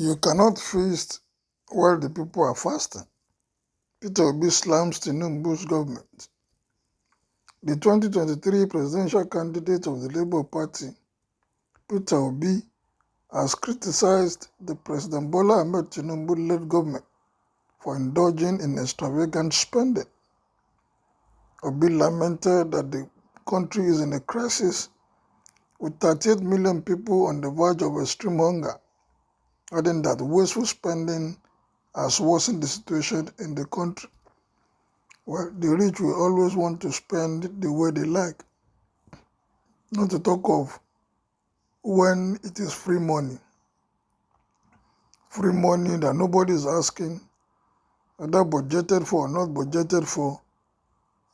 You cannot feast while the people are fasting. Peter Obi slams Tinubu's government. The 2023 presidential candidate of the Labour Party, Peter Obi, has criticized the President Bola Ahmed Tinubu-led government for indulging in extravagant spending. Obi lamented that the country is in a crisis with 38 million people on the verge of extreme hunger, adding that wasteful spending has worsened the situation in the country. Well, the rich will always want to spend the way they like, not to talk of when it is free money. Free money that nobody is asking, whether budgeted for or not budgeted for,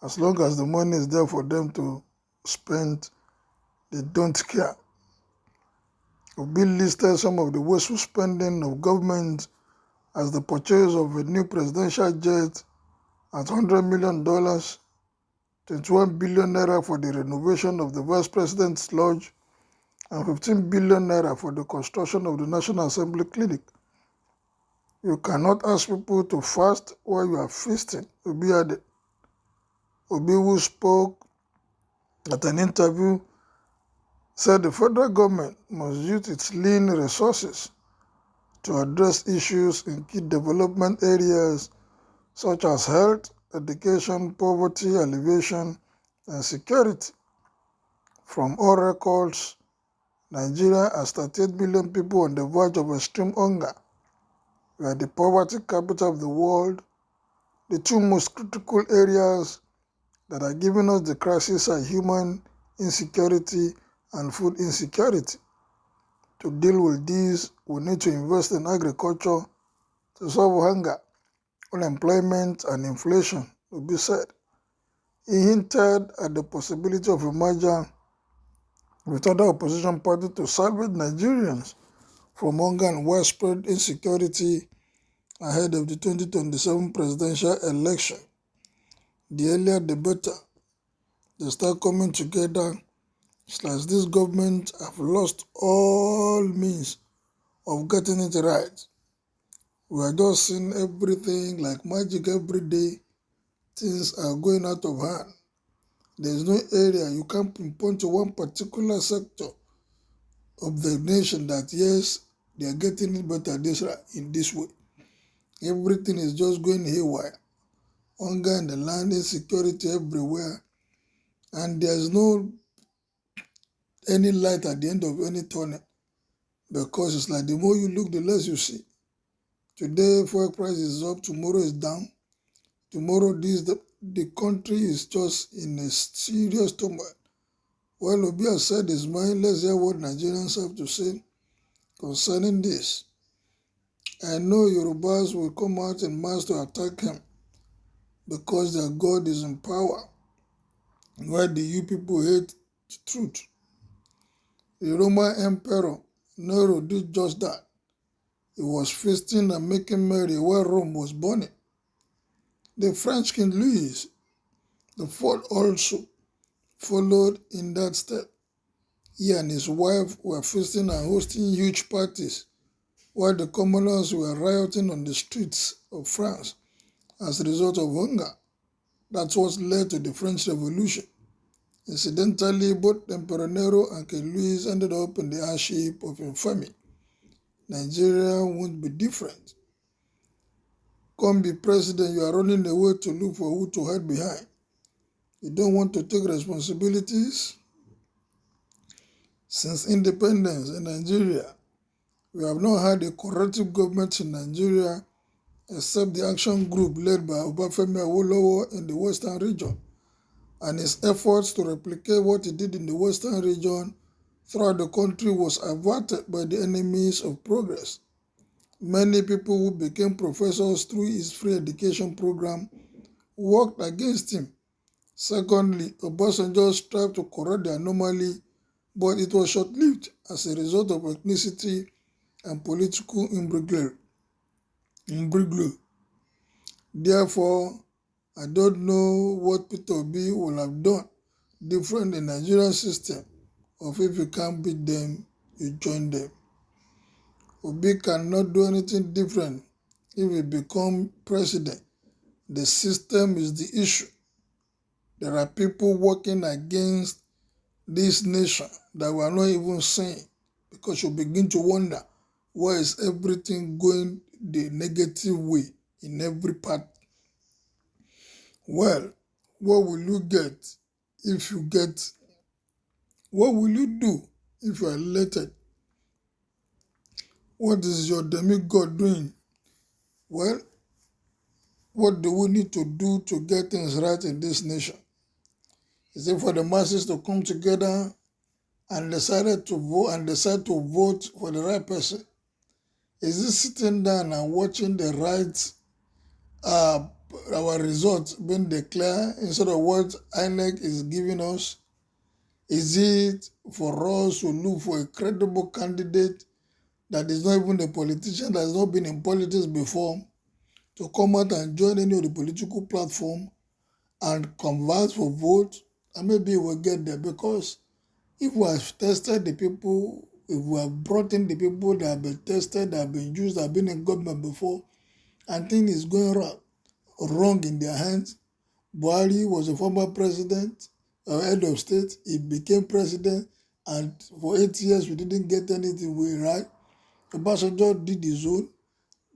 as long as the money is there for them to spend, they don't care. Obi listed some of the wasteful spending of government as the purchase of a new presidential jet at $100 million, 21 billion naira for the renovation of the Vice President's Lodge, and 15 billion naira for the construction of the National Assembly Clinic. You cannot ask people to fast while you are feasting, Obi added. Obi, who spoke at an interview, said the federal government must use its lean resources to address issues in key development areas such as health, education, poverty alleviation, and security. From all records, Nigeria has 38 million people on the verge of extreme hunger. We are the poverty capital of the world. The two most critical areas that are giving us the crisis are human insecurity and food insecurity. To deal with these, we need to invest in agriculture to solve hunger, unemployment, and inflation, Obi said. He hinted at the possibility of a merger with other opposition parties to salvage Nigerians from hunger and widespread insecurity ahead of the 2027 presidential election. The earlier the better. They start coming together. It's like this government have lost all means of getting it right. We are just seeing everything like magic every day. Things are going out of hand. There is no area you can't pinpoint to one particular sector of the nation that yes, they are getting it better in this way. Everything is just going haywire. Hunger in the land, insecurity everywhere, and there's no any light at the end of any tunnel, because it's like the more you look, the less you see. Today, fuel price is up, tomorrow is down. Tomorrow, the country is just in a serious turmoil. Well, Obi has said his mind. Let's hear what Nigerians have to say concerning this. I know Yorubas will come out in mass to attack him because their God is in power. Why do you people hate the truth? The Roman Emperor Nero did just that. He was feasting and making merry while Rome was burning. The French King Louis the Fourth also followed in that step. He and his wife were feasting and hosting huge parties while the commoners were rioting on the streets of France as a result of hunger. That's what led to the French Revolution. Incidentally, both Emperor Nero and King Louis ended up in the ash heap of infamy. Nigeria won't be different. Come be president, you are running away to look for who to hide behind. You don't want to take responsibilities? Since independence in Nigeria, we have not had a corrective government in Nigeria except the action group led by Obafemi Awolowo in the Western region, and his efforts to replicate what he did in the Western region throughout the country was averted by the enemies of progress. Many people who became professors through his free education program worked against him. Secondly, Obasanjo strived to correct the anomaly, but it was short-lived as a result of ethnicity and political imbroglio. Therefore, I don't know what Peter Obi will have done different in the Nigerian system, or if you can't beat them, you join them. Obi cannot do anything different if he become president. The system is the issue. There are people working against this nation that we are not even seeing, because you begin to wonder, why is everything going the negative way in every part? Well, what will you get if you get? What will you do if you are elected? What is your demigod doing? Well, what do we need to do to get things right in this nation? Is it for the masses to come together and decide to vote for the right person? Is it sitting down and watching the right our results being declared instead of what INEC is giving us? Is it for us to look for a credible candidate that is not even a politician, that has not been in politics before, to come out and join any of the political platform and converse for vote? And maybe we'll get there, because if we have tested the people, if we have brought in the people that have been tested, that have been used, that have been in government before, and things is going wrong in their hands. Buhari was a former president, head of state. He became president, and for 8 years we didn't get anything right. Obasanjo did his own.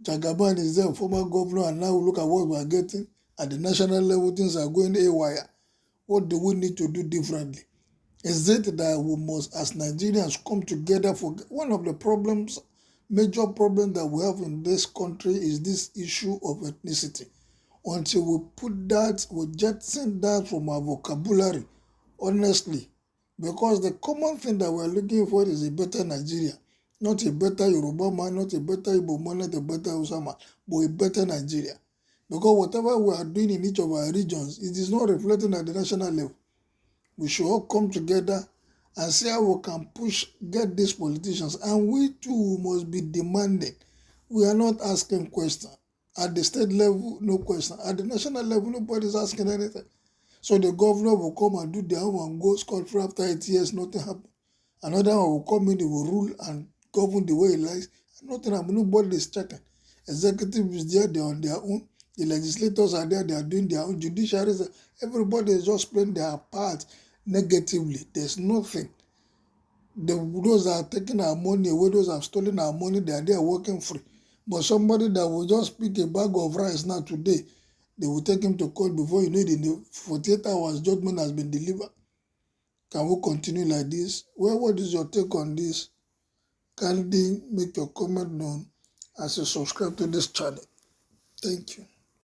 Jagaban is there, former governor, and now look at what we are getting. At the national level, things are going haywire. What do we need to do differently? Is it that we must, as Nigerians, come together for one of the problems, major problems that we have in this country is this issue of ethnicity. Until we put that, we jettison that from our vocabulary, honestly, because the common thing that we're looking for is a better Nigeria, not a better Yoruba man, not a better Igbo man, not a better Hausa man, but a better Nigeria. Because whatever we are doing in each of our regions, it is not reflecting at the national level. We should all come together and see how we can get these politicians. And we too must be demanding. We are not asking questions. At the state level, no question. At the national level, nobody is asking anything. So the governor will come and do their own and go scot-free after 8 years, nothing happened. Another one will come in, he will rule and govern the way he likes, and nothing happened. Nobody is checking. Executive is there, they are on their own. The legislators are there, they are doing their own. Judiciary is there. Everybody is just playing their part negatively. There's nothing. Those that are taking our money away, those that have stolen our money, they are there working free. But somebody that will just pick a bag of rice now today, they will take him to court before you know it, in the 48 hours, judgment has been delivered. Can we continue like this? Well, what is your take on this? Kindly make your comment known as you subscribe to this channel. Thank you.